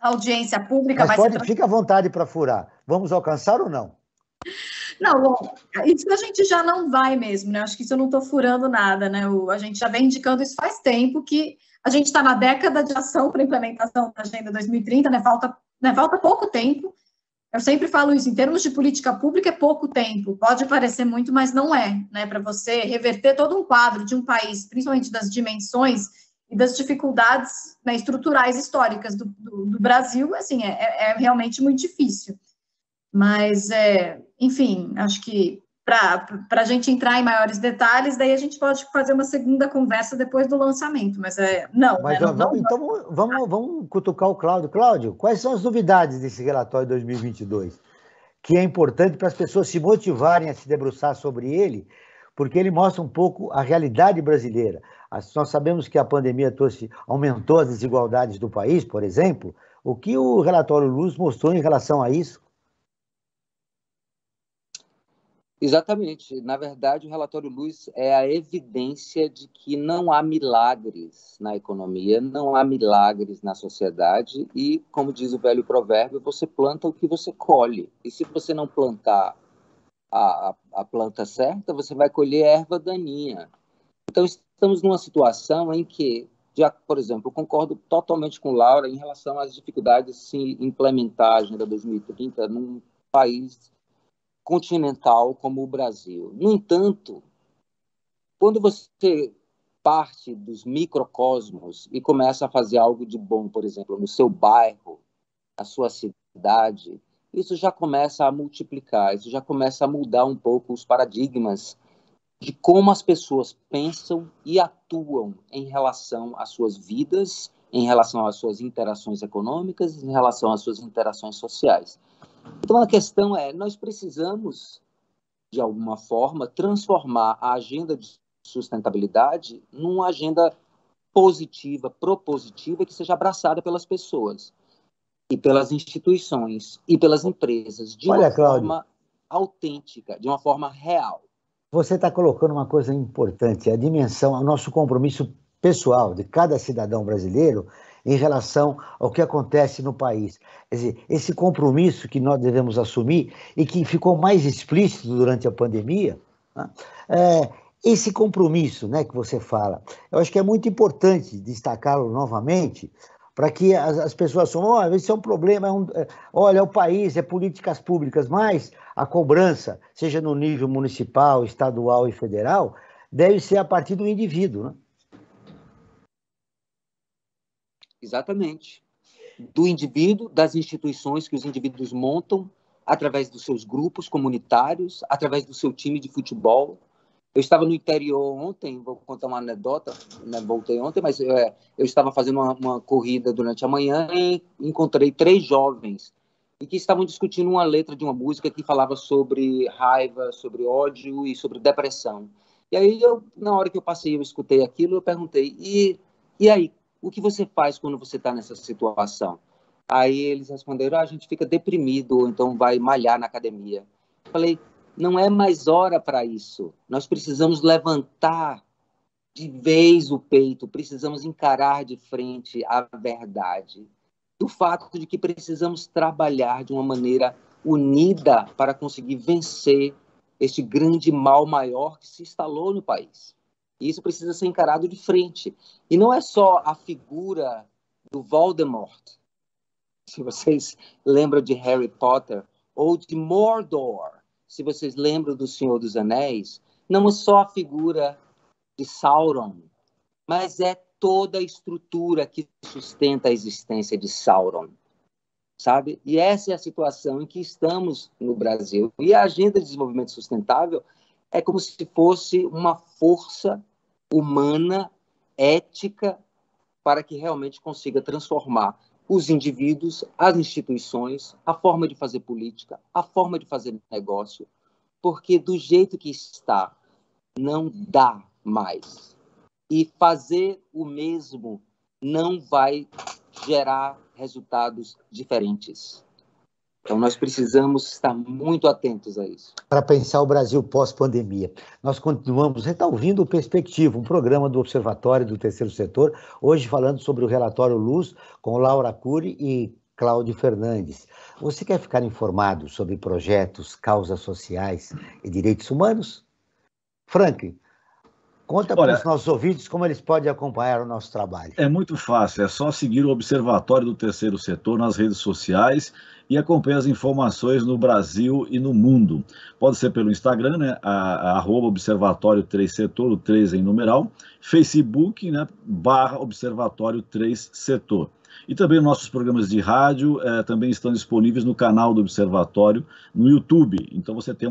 a audiência pública. Mas fica à vontade para furar. Vamos alcançar ou não? Não, bom, isso a gente já não vai mesmo, né? Acho que isso eu não estou furando nada, né? A gente já vem indicando isso faz tempo, que a gente está na década de ação para implementação da Agenda 2030, né? Falta pouco tempo. Eu sempre falo isso, em termos de política pública é pouco tempo, pode parecer muito, mas não é, né? Para você reverter todo um quadro de um país, principalmente das dimensões e das dificuldades, né, estruturais históricas do Brasil, assim, é realmente muito difícil. Mas, enfim, acho que para a gente entrar em maiores detalhes, daí a gente pode fazer uma segunda conversa depois do lançamento, mas não. Mas né, então vamos cutucar o Cláudio. Cláudio, quais são as novidades desse relatório 2022? Que é importante para as pessoas se motivarem a se debruçar sobre ele, porque ele mostra um pouco a realidade brasileira. Nós sabemos que a pandemia aumentou as desigualdades do país, por exemplo. O que o relatório Luz mostrou em relação a isso? Exatamente. Na verdade, o relatório Luz é a evidência de que não há milagres na economia, não há milagres na sociedade e, como diz o velho provérbio, você planta o que você colhe. E se você não plantar a planta certa, você vai colher erva daninha. Então, estamos numa situação em que, por exemplo, eu concordo totalmente com Laura em relação às dificuldades de se implementar a Agenda 2030 num país continental como o Brasil. No entanto, quando você parte dos microcosmos e começa a fazer algo de bom, por exemplo, no seu bairro, na sua cidade, isso já começa a multiplicar, isso já começa a mudar um pouco os paradigmas de como as pessoas pensam e atuam em relação às suas vidas, em relação às suas interações econômicas, em relação às suas interações sociais. Então, a questão é, nós precisamos, de alguma forma, transformar a agenda de sustentabilidade numa agenda positiva, propositiva, que seja abraçada pelas pessoas e pelas instituições e pelas empresas, de uma forma autêntica, de uma forma real. Você está colocando uma coisa importante, a dimensão, o nosso compromisso pessoal de cada cidadão brasileiro em relação ao que acontece no país. Quer dizer, esse compromisso que nós devemos assumir e que ficou mais explícito durante a pandemia, né? Esse compromisso, né, que você fala, eu acho que é muito importante destacá-lo novamente para que as pessoas assumam, esse é um problema, olha, é o país, é políticas públicas, mas a cobrança, seja no nível municipal, estadual e federal, deve ser a partir do indivíduo, né? Exatamente. Do indivíduo, das instituições que os indivíduos montam, através dos seus grupos comunitários, através do seu time de futebol. Eu estava no interior ontem, vou contar uma anedota, né? Voltei ontem, mas eu estava fazendo uma corrida durante a manhã e encontrei 3 jovens e que estavam discutindo uma letra de uma música que falava sobre raiva, sobre ódio e sobre depressão. E aí, na hora que eu passei, eu escutei aquilo, eu perguntei, e aí, o que você faz quando você está nessa situação? Aí eles responderam, a gente fica deprimido, ou então vai malhar na academia. Eu falei, não é mais hora para isso. Nós precisamos levantar de vez o peito, precisamos encarar de frente a verdade. Do fato de que precisamos trabalhar de uma maneira unida para conseguir vencer este grande mal maior que se instalou no país. E isso precisa ser encarado de frente. E não é só a figura do Voldemort, se vocês lembram de Harry Potter, ou de Mordor, se vocês lembram do Senhor dos Anéis, não é só a figura de Sauron, mas é toda a estrutura que sustenta a existência de Sauron, sabe? E essa é a situação em que estamos no Brasil. E a Agenda de Desenvolvimento Sustentável é como se fosse uma força humana, ética, para que realmente consiga transformar os indivíduos, as instituições, a forma de fazer política, a forma de fazer negócio, porque do jeito que está, não dá mais. E fazer o mesmo não vai gerar resultados diferentes. Então, nós precisamos estar muito atentos a isso. Para pensar o Brasil pós-pandemia. Nós continuamos, você está ouvindo o Perspectiva, um programa do Observatório do Terceiro Setor, hoje falando sobre o relatório Luz, com Laura Cury e Cláudio Fernandes. Você quer ficar informado sobre projetos, causas sociais e direitos humanos? Franklin, conta para os nossos ouvintes como eles podem acompanhar o nosso trabalho. É muito fácil, é só seguir o Observatório do Terceiro Setor nas redes sociais e acompanhar as informações no Brasil e no mundo. Pode ser pelo Instagram, né, @Observatório 3 Setor, o 3 em numeral, Facebook, né, /Observatório 3 Setor. E também nossos programas de rádio também estão disponíveis no canal do Observatório, no YouTube. Então você tem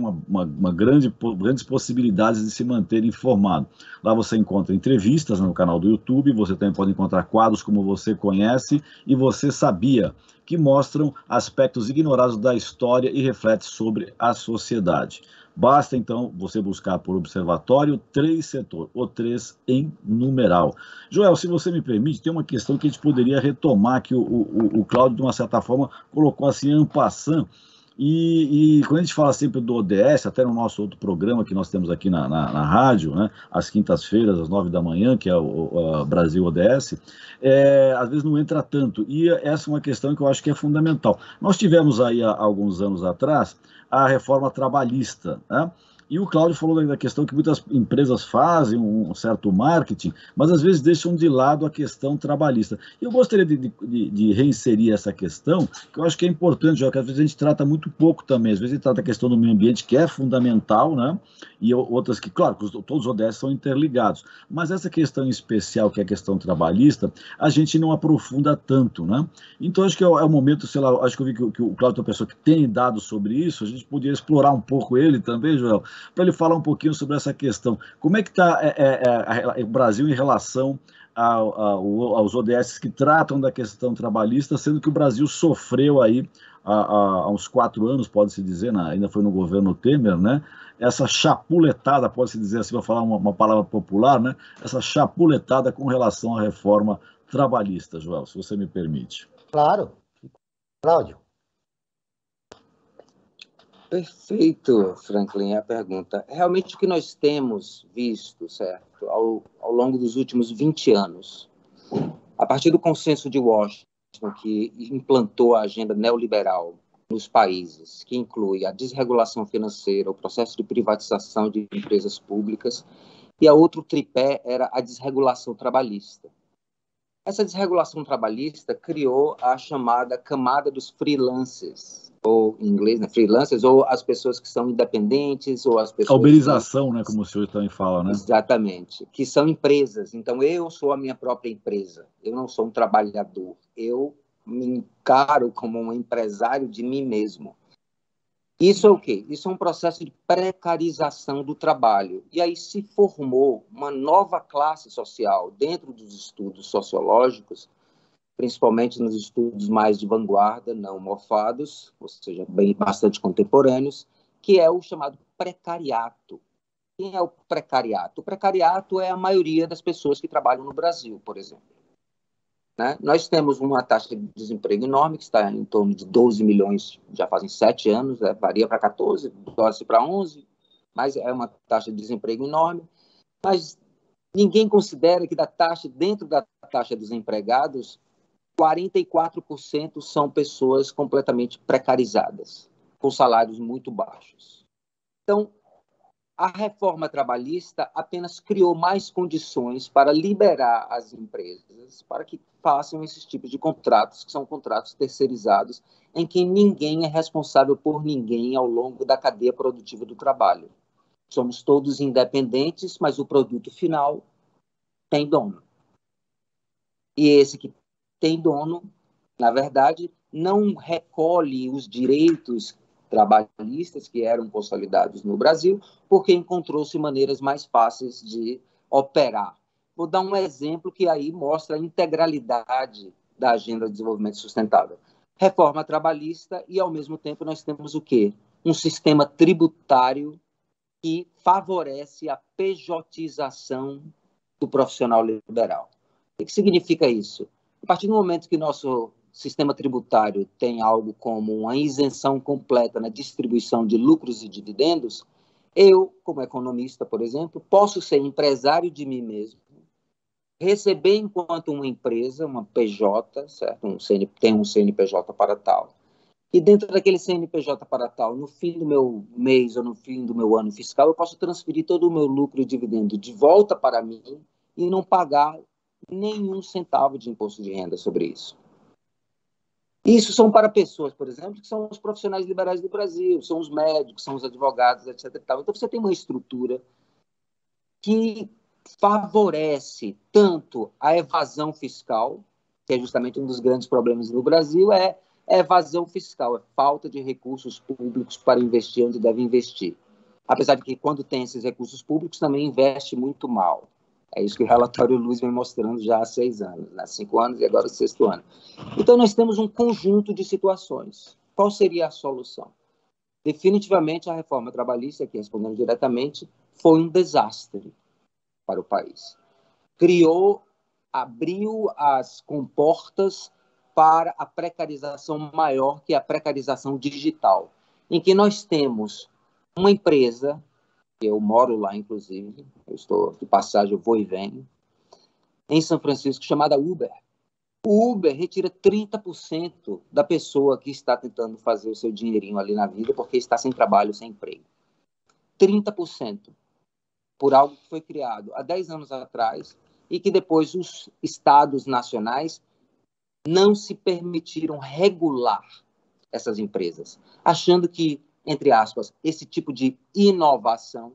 grandes possibilidades de se manter informado. Lá você encontra entrevistas no canal do YouTube, você também pode encontrar quadros como Você Conhece e Você Sabia, que mostram aspectos ignorados da história e refletem sobre a sociedade. Basta, então, você buscar por Observatório 3 Setor, o 3 em numeral. Joel, se você me permite, tem uma questão que a gente poderia retomar, que o Cláudio, de uma certa forma, colocou assim, en passant, e quando a gente fala sempre do ODS, até no nosso outro programa que nós temos aqui na rádio, né, às quintas-feiras, às 9 da manhã, que é o Brasil ODS, às vezes não entra tanto, e essa é uma questão que eu acho que é fundamental. Nós tivemos aí, há alguns anos atrás, a reforma trabalhista, né? E o Cláudio falou da questão que muitas empresas fazem um certo marketing, mas às vezes deixam de lado a questão trabalhista. E eu gostaria de reinserir essa questão, que eu acho que é importante, já que às vezes a gente trata muito pouco também. Às vezes a gente trata a questão do meio ambiente, que é fundamental, né? E outras que, claro, todos os ODS são interligados. Mas essa questão em especial, que é a questão trabalhista, a gente não aprofunda tanto, né? Então acho que é o momento, sei lá, acho que eu vi que o Cláudio é uma pessoa que tem dados sobre isso, a gente poderia explorar um pouco ele também, Joel, para ele falar um pouquinho sobre essa questão. Como é que está o Brasil em relação aos ODS que tratam da questão trabalhista, sendo que o Brasil sofreu aí há uns 4 anos, pode-se dizer, ainda foi no governo Temer, né? Essa chapuletada, pode-se dizer assim, para falar uma palavra popular, né? Essa chapuletada com relação à reforma trabalhista, Joel, se você me permite. Claro. Cláudio. Perfeito, Franklin, a pergunta. Realmente o que nós temos visto, certo, ao longo dos últimos 20 anos, a partir do consenso de Washington, que implantou a agenda neoliberal nos países, que inclui a desregulação financeira, o processo de privatização de empresas públicas, e a outro tripé era a desregulação trabalhista. Essa desregulação trabalhista criou a chamada camada dos freelancers, ou em inglês, né, freelancers, ou as pessoas que são independentes, ou as pessoas... A uberização, né, como o senhor também fala, né? Exatamente, que são empresas. Então, eu sou a minha própria empresa, eu não sou um trabalhador, eu me encaro como um empresário de mim mesmo. Isso é o quê? Isso é um processo de precarização do trabalho. E aí se formou uma nova classe social dentro dos estudos sociológicos, principalmente nos estudos mais de vanguarda, não mofados, ou seja, bastante contemporâneos, que é o chamado precariato. Quem é o precariato? O precariato é a maioria das pessoas que trabalham no Brasil, por exemplo. Né? Nós temos uma taxa de desemprego enorme, que está em torno de 12 milhões, já fazem 7 anos, varia para 14, torce para 11, mas é uma taxa de desemprego enorme. Mas ninguém considera que dentro da taxa dos empregados, 44% são pessoas completamente precarizadas, com salários muito baixos. Então, a reforma trabalhista apenas criou mais condições para liberar as empresas para que façam esses tipos de contratos, que são contratos terceirizados, em que ninguém é responsável por ninguém ao longo da cadeia produtiva do trabalho. Somos todos independentes, mas o produto final tem dono. E esse que tem dono, na verdade, não recolhe os direitos trabalhistas que eram consolidados no Brasil, porque encontrou-se maneiras mais fáceis de operar. Vou dar um exemplo que aí mostra a integralidade da Agenda de Desenvolvimento Sustentável. Reforma trabalhista e, ao mesmo tempo, nós temos o quê? Um sistema tributário que favorece a pejotização do profissional liberal. O que significa isso? A partir do momento que nosso sistema tributário tem algo como uma isenção completa na distribuição de lucros e dividendos, eu, como economista, por exemplo, posso ser empresário de mim mesmo, receber enquanto uma empresa, uma PJ, certo? Tem um CNPJ para tal, e dentro daquele CNPJ para tal, no fim do meu mês ou no fim do meu ano fiscal, eu posso transferir todo o meu lucro e dividendo de volta para mim e não pagar nenhum centavo de imposto de renda sobre isso. Isso são para pessoas, por exemplo, que são os profissionais liberais do Brasil, são os médicos, são os advogados, etc. Então, você tem uma estrutura que favorece tanto a evasão fiscal, que é justamente um dos grandes problemas no Brasil, é evasão fiscal, é falta de recursos públicos para investir onde deve investir. Apesar de que, quando tem esses recursos públicos, também investe muito mal. É isso que o relatório Luz vem mostrando já há 6 anos, né? 5 anos e agora o 6º ano. Então, nós temos um conjunto de situações. Qual seria a solução? Definitivamente, a reforma trabalhista, aqui respondendo diretamente, foi um desastre para o país. Abriu as comportas para a precarização maior, que é a precarização digital, em que nós temos uma empresa, eu moro lá, inclusive, eu estou de passagem, eu vou e venho, em São Francisco, chamada Uber. O Uber retira 30% da pessoa que está tentando fazer o seu dinheirinho ali na vida porque está sem trabalho, sem emprego. 30%. Por algo que foi criado há 10 anos atrás e que depois os estados nacionais não se permitiram regular essas empresas, achando que, entre aspas, esse tipo de inovação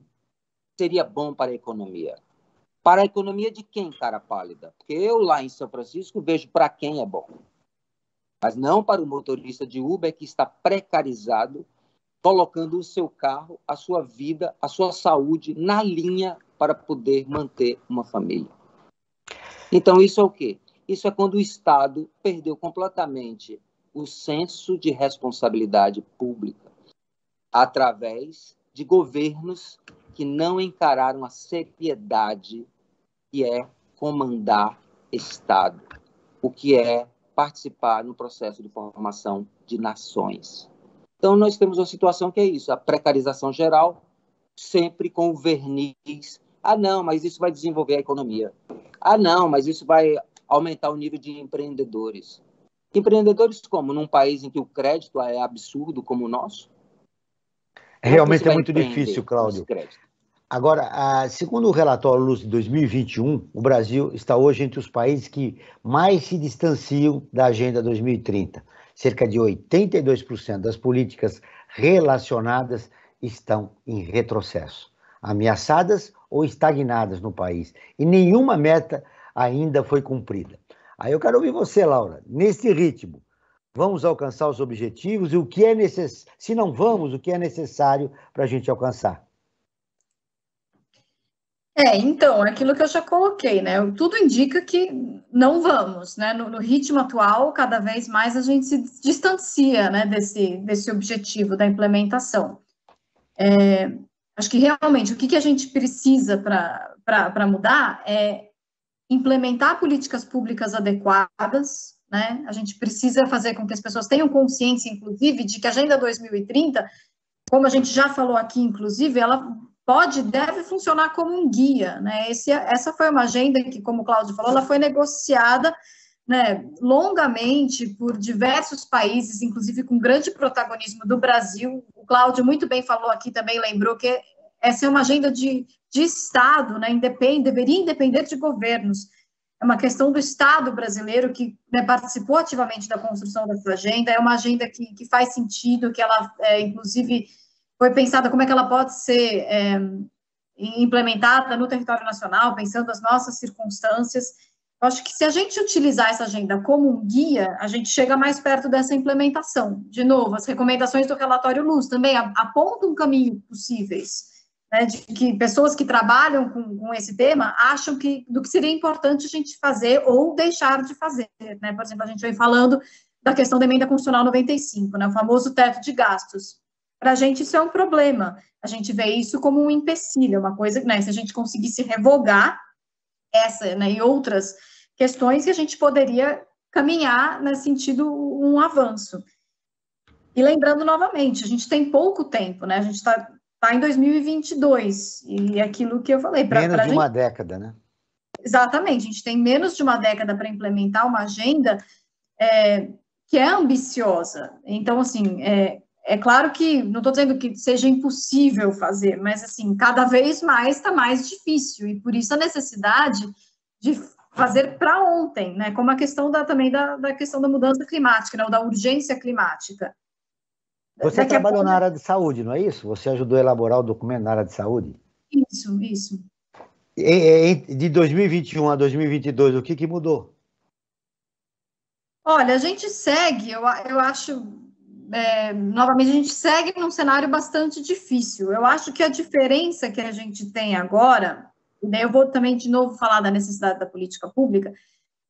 seria bom para a economia. Para a economia de quem, cara pálida? Porque eu, lá em São Francisco, vejo para quem é bom. Mas não para o motorista de Uber que está precarizado, colocando o seu carro, a sua vida, a sua saúde na linha para poder manter uma família. Então, isso é o quê? Isso é quando o Estado perdeu completamente o senso de responsabilidade pública através de governos que não encararam a seriedade que é comandar Estado, o que é participar no processo de formação de nações. Então, nós temos uma situação que é isso, a precarização geral, sempre com o verniz. Ah, não, mas isso vai desenvolver a economia. Ah, não, mas isso vai aumentar o nível de empreendedores. Empreendedores como? Num país em que o crédito é absurdo como o nosso? Realmente é muito difícil, Cláudio. Agora, segundo o relatório Luz de 2021, o Brasil está hoje entre os países que mais se distanciam da Agenda 2030. Cerca de 82% das políticas relacionadas estão em retrocesso, ameaçadas ou estagnadas no país, e nenhuma meta ainda foi cumprida. Aí eu quero ouvir você, Laura, nesse ritmo, vamos alcançar os objetivos e o que é necessário, se não vamos, o que é necessário para a gente alcançar? Então, aquilo que eu já coloquei, né? Tudo indica que não vamos, né? No ritmo atual, cada vez mais a gente se distancia, né, desse objetivo da implementação. Acho que realmente o que a gente precisa para mudar é implementar políticas públicas adequadas, né? A gente precisa fazer com que as pessoas tenham consciência, inclusive, de que a Agenda 2030, como a gente já falou aqui, inclusive, ela deve funcionar como um guia, né? Essa foi uma agenda que, como o Cláudio falou, ela foi negociada, né, longamente por diversos países, inclusive com grande protagonismo do Brasil. O Cláudio muito bem falou aqui, também lembrou que essa é uma agenda de Estado, né, deveria independer de governos. É uma questão do Estado brasileiro que, né, participou ativamente da construção dessa agenda, é uma agenda que faz sentido, que ela, inclusive, foi pensada como é que ela pode ser implementada no território nacional, pensando as nossas circunstâncias. Eu acho que se a gente utilizar essa agenda como um guia, a gente chega mais perto dessa implementação. De novo, as recomendações do relatório Luz também apontam caminhos possíveis. né, de que pessoas que trabalham com esse tema acham do que seria importante a gente fazer ou deixar de fazer, né? Por exemplo, a gente vem falando da questão da emenda constitucional 95, né, o famoso teto de gastos. Para a gente isso é um problema, a gente vê isso como um empecilho, uma coisa, né, se a gente conseguisse revogar essa, né, e outras questões que a gente poderia caminhar nesse sentido um avanço. E lembrando novamente, a gente tem pouco tempo, né, a gente está em 2022, e aquilo que eu falei... Menos de uma década, né? Exatamente, a gente tem menos de uma década para implementar uma agenda que é ambiciosa. Então, assim, é claro que, não estou dizendo que seja impossível fazer, mas, assim, cada vez mais está mais difícil, e por isso a necessidade de fazer para ontem, né, como a questão também da questão da mudança climática, né, ou da urgência climática. Você trabalhou na área de saúde, não é isso? Você ajudou a elaborar o documento na área de saúde? Isso. De 2021 a 2022, o que mudou? Olha, a gente segue, eu acho, novamente, a gente segue num cenário bastante difícil. Eu acho que a diferença que a gente tem agora, e daí eu vou também de novo falar da necessidade da política pública,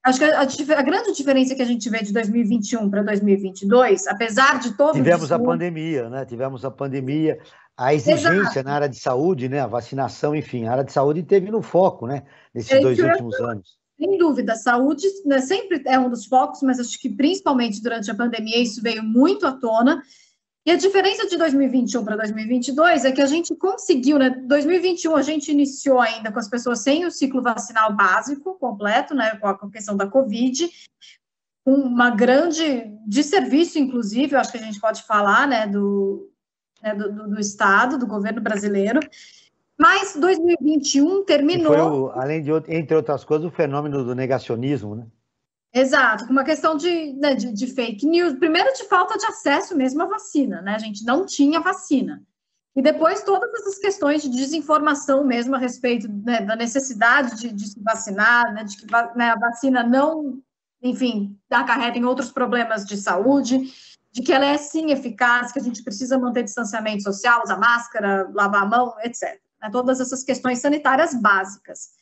acho que a grande diferença que a gente vê de 2021 para 2022, apesar de todo Tivemos a pandemia, né? Tivemos a pandemia, a exigência na área de saúde, né? A vacinação, enfim, a área de saúde teve no foco, né? Nesses 2 últimos anos. Sem dúvida, a saúde, né, sempre é um dos focos, mas acho que principalmente durante a pandemia isso veio muito à tona. E a diferença de 2021 para 2022 é que a gente conseguiu, né? 2021 a gente iniciou ainda com as pessoas sem o ciclo vacinal básico completo, né? Com a questão da Covid, com uma grande desserviço, inclusive, eu acho que a gente pode falar, né? Do Estado, do governo brasileiro. Mas 2021 terminou... Foi, além de, entre outras coisas, o fenômeno do negacionismo, né? Exato, com uma questão de fake news, primeiro de falta de acesso mesmo à vacina, né? A gente não tinha vacina. E depois todas essas questões de desinformação mesmo a respeito, né, da necessidade de se vacinar, né, de que, né, a vacina não, enfim, acarreta em outros problemas de saúde, de que ela é sim eficaz, que a gente precisa manter distanciamento social, usar máscara, lavar a mão, etc. Né? Todas essas questões sanitárias básicas.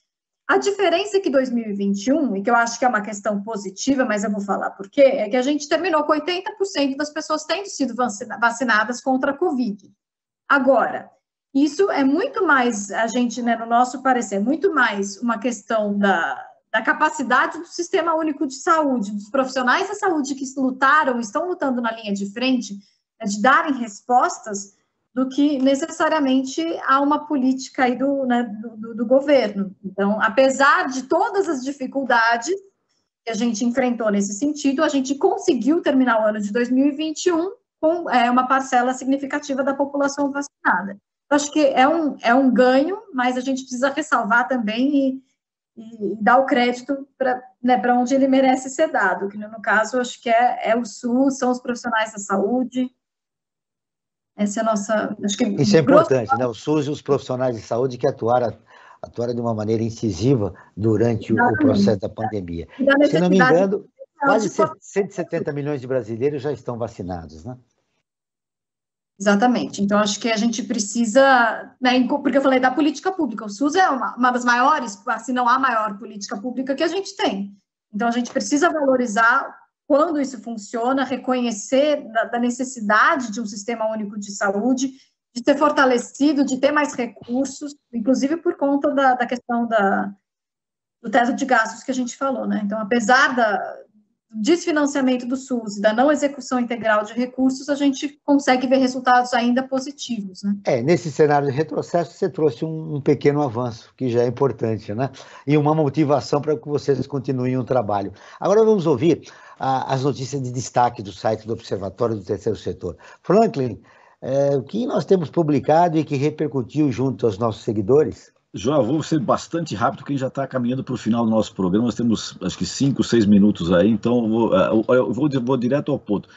A diferença é que 2021, e que eu acho que é uma questão positiva, mas eu vou falar por quê, é que a gente terminou com 80% das pessoas tendo sido vacinadas contra a Covid. Agora, isso é muito mais, a gente, né, no nosso parecer, muito mais uma questão da capacidade do Sistema Único de Saúde, dos profissionais da saúde que lutaram, estão lutando na linha de frente, né, de darem respostas, do que necessariamente há uma política aí do governo. Então, apesar de todas as dificuldades que a gente enfrentou nesse sentido, a gente conseguiu terminar o ano de 2021 com uma parcela significativa da população vacinada. Eu acho que é um ganho, mas a gente precisa ressalvar também e dar o crédito para, né, onde ele merece ser dado, que no caso, acho que é o SUS, são os profissionais da saúde. Essa é a nossa... Acho que isso é importante, né? O SUS e os profissionais de saúde que atuaram de uma maneira incisiva durante o processo da pandemia. Se não me engano, quase 170 milhões de brasileiros já estão vacinados, né? Exatamente. Então, acho que a gente precisa... Né, porque eu falei da política pública. O SUS é uma das maiores, se não a maior política pública que a gente tem. Então, a gente precisa valorizar... quando isso funciona, reconhecer da necessidade de um sistema único de saúde, de ser fortalecido, de ter mais recursos, inclusive por conta da questão do teto de gastos que a gente falou, né? Então, apesar do desfinanciamento do SUS e da não execução integral de recursos, a gente consegue ver resultados ainda positivos, né? Nesse cenário de retrocesso, você trouxe um pequeno avanço, que já é importante, né? E uma motivação para que vocês continuem o trabalho. Agora vamos ouvir as notícias de destaque do site do Observatório do Terceiro Setor. Franklin, o que nós temos publicado e que repercutiu junto aos nossos seguidores? João, vou ser bastante rápido, porque a gente já está caminhando para o final do nosso programa. Nós temos, acho que 5, 6 minutos aí, então eu vou direto ao ponto.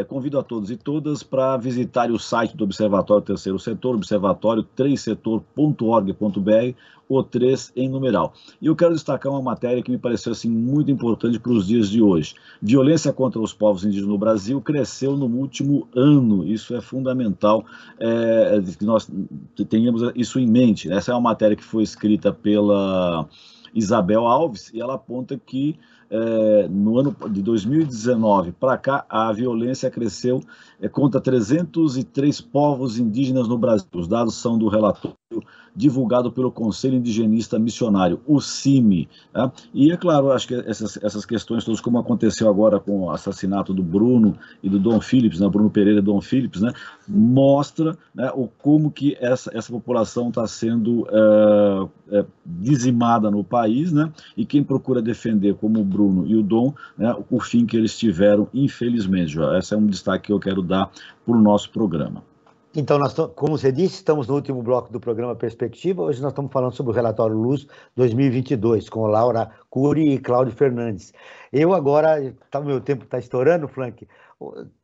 Convido a todos e todas para visitarem o site do Observatório Terceiro Setor, observatório3setor.org.br, o 3 em numeral. E eu quero destacar uma matéria que me pareceu assim, muito importante para os dias de hoje. Violência contra os povos indígenas no Brasil cresceu no último ano. Isso é fundamental que nós tenhamos isso em mente. Essa é uma matéria que foi escrita pela Isabel Alves, e ela aponta que no ano de 2019 para cá, a violência cresceu contra 303 povos indígenas no Brasil. Os dados são do relatório divulgado pelo Conselho Indigenista Missionário, o CIMI. Tá? E, é claro, acho que essas questões todas, como aconteceu agora com o assassinato do Bruno e do Dom Phillips, né, Bruno Pereira e Dom Phillips, né, mostra, né, como que essa população está sendo dizimada no país, né, e quem procura defender, como o Bruno e o Dom, né, o fim que eles tiveram, infelizmente, Joel. Esse é um destaque que eu quero dar para o nosso programa. Então, como você disse, estamos no último bloco do programa Perspectiva. Hoje nós estamos falando sobre o relatório Luz 2022, com Laura Cury e Cláudio Fernandes. Eu agora, o meu tempo está estourando, Frank,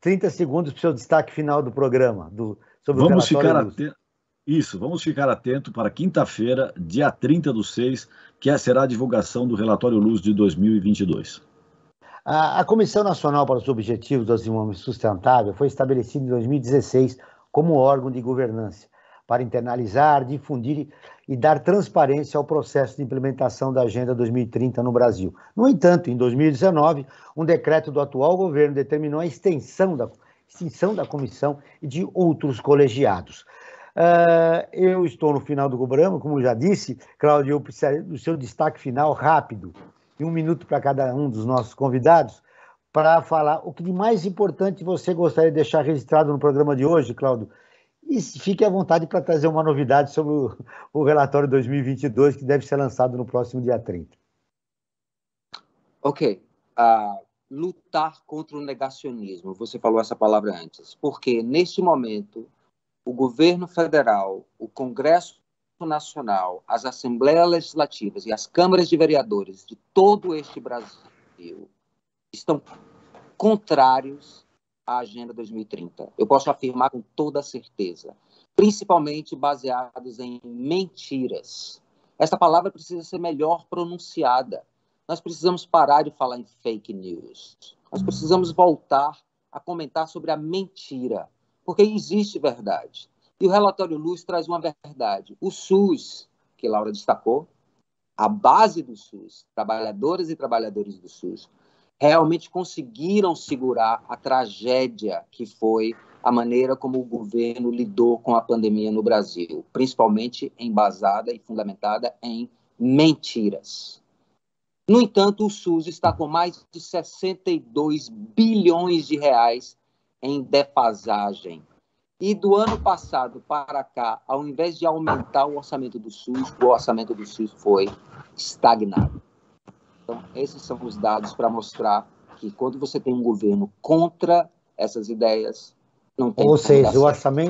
30 segundos para o seu destaque final do programa, sobre o relatório Luz. Vamos ficar atento para quinta-feira, dia 30/6, que será a divulgação do relatório Luz de 2022. A Comissão Nacional para os Objetivos do Desenvolvimento Sustentável foi estabelecida em 2016 como órgão de governança, para internalizar, difundir e dar transparência ao processo de implementação da Agenda 2030 no Brasil. No entanto, em 2019, um decreto do atual governo determinou a extinção da comissão e de outros colegiados. Eu estou no final do programa, como já disse, Cláudio, eu preciso do seu destaque final rápido, e 1 minuto para cada um dos nossos convidados, para falar o que de mais importante você gostaria de deixar registrado no programa de hoje, Cláudio. E fique à vontade para trazer uma novidade sobre o relatório 2022, que deve ser lançado no próximo dia 30. Ok. Lutar contra o negacionismo. Você falou essa palavra antes. Porque, neste momento, o governo federal, o Congresso Nacional, as Assembleias Legislativas e as câmaras de vereadores de todo este Brasil estão contrários à Agenda 2030. Eu posso afirmar com toda certeza, principalmente baseados em mentiras. Essa palavra precisa ser melhor pronunciada. Nós precisamos parar de falar em fake news. Nós precisamos voltar a comentar sobre a mentira, porque existe verdade. E o relatório Luz traz uma verdade. O SUS, que Laura destacou, a base do SUS, trabalhadoras e trabalhadores do SUS, realmente conseguiram segurar a tragédia que foi a maneira como o governo lidou com a pandemia no Brasil, principalmente embasada e fundamentada em mentiras. No entanto, o SUS está com mais de 62 bilhões de reais em defasagem. E do ano passado para cá, ao invés de aumentar o orçamento do SUS foi estagnado. Então, esses são os dados para mostrar que quando você tem um governo contra essas ideias, não tem. Ou seja,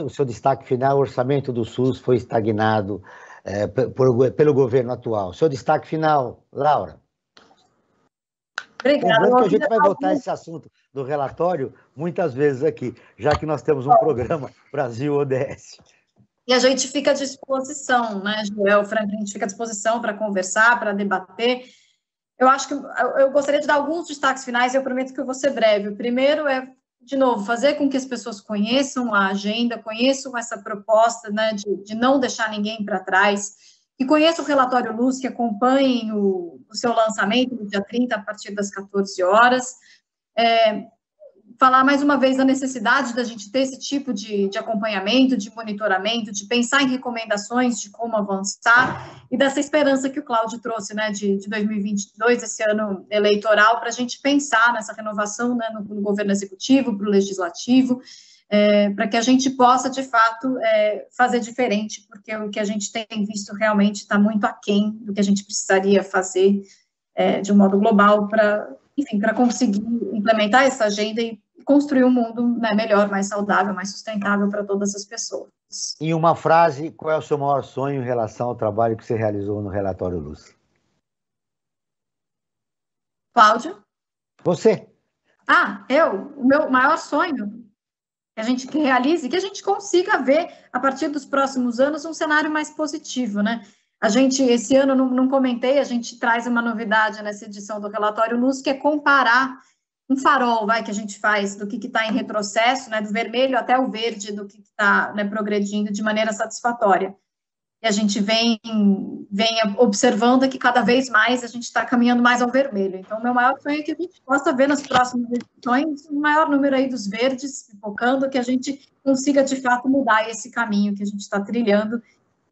o seu destaque final, o orçamento do SUS foi estagnado pelo governo atual. Seu destaque final, Laura. Obrigada. Lembrando que a gente vai voltar esse assunto do relatório muitas vezes aqui, já que nós temos um programa Brasil ODS. E a gente fica à disposição, né, Joel, Frank, a gente fica à disposição para conversar, para debater. Eu acho que eu gostaria de dar alguns destaques finais, eu prometo que eu vou ser breve. O primeiro é, de novo, fazer com que as pessoas conheçam a agenda, conheçam essa proposta, né, de não deixar ninguém para trás, e conheçam o relatório Luz, que acompanhem o seu lançamento no dia 30, a partir das 14 horas. Falar mais uma vez da necessidade da gente ter esse tipo de acompanhamento, de monitoramento, de pensar em recomendações de como avançar, e dessa esperança que o Cláudio trouxe, né, de 2022, esse ano eleitoral, para a gente pensar nessa renovação, né, no governo executivo, para o legislativo, para que a gente possa, de fato, fazer diferente, porque o que a gente tem visto realmente está muito aquém do que a gente precisaria fazer de um modo global para conseguir implementar essa agenda e construir um mundo, né, melhor, mais saudável, mais sustentável para todas as pessoas. Em uma frase, qual é o seu maior sonho em relação ao trabalho que você realizou no relatório Luz? Cláudio? Você. O meu maior sonho que a gente realize, que a gente consiga ver, a partir dos próximos anos, um cenário mais positivo, né? A gente, esse ano, não comentei, a gente traz uma novidade nessa edição do relatório NUS, que é comparar um farol, que a gente faz do que está em retrocesso, né, do vermelho até o verde, do que está, né, progredindo de maneira satisfatória. E a gente vem observando que cada vez mais a gente está caminhando mais ao vermelho. Então, o meu maior sonho é que a gente possa ver nas próximas edições um maior número aí dos verdes pipocando, que a gente consiga, de fato, mudar esse caminho que a gente está trilhando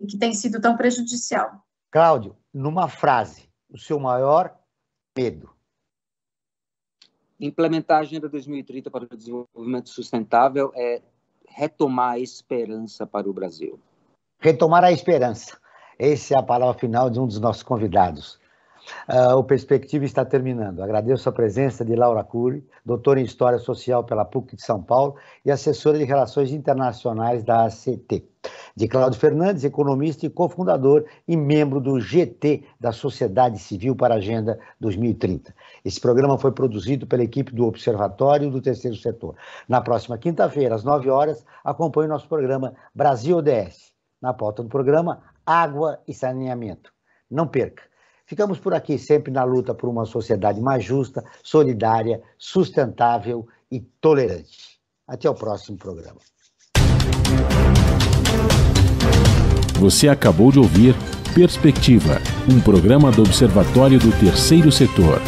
e que tem sido tão prejudicial. Cláudio, numa frase, o seu maior medo? Implementar a Agenda 2030 para o Desenvolvimento Sustentável é retomar a esperança para o Brasil. Retomar a esperança. Essa é a palavra final de um dos nossos convidados. O Perspectiva está terminando. Agradeço a presença de Laura Cury, doutora em História Social pela PUC de São Paulo e assessora de Relações Internacionais da ACT. De Cláudio Fernandes, economista e cofundador e membro do GT da Sociedade Civil para a Agenda 2030. Esse programa foi produzido pela equipe do Observatório do Terceiro Setor. Na próxima quinta-feira, às 9 horas, acompanhe o nosso programa Brasil ODS. Na pauta do programa, água e saneamento. Não perca. Ficamos por aqui sempre na luta por uma sociedade mais justa, solidária, sustentável e tolerante. Até o próximo programa. Você acabou de ouvir Perspectiva, um programa do Observatório do Terceiro Setor.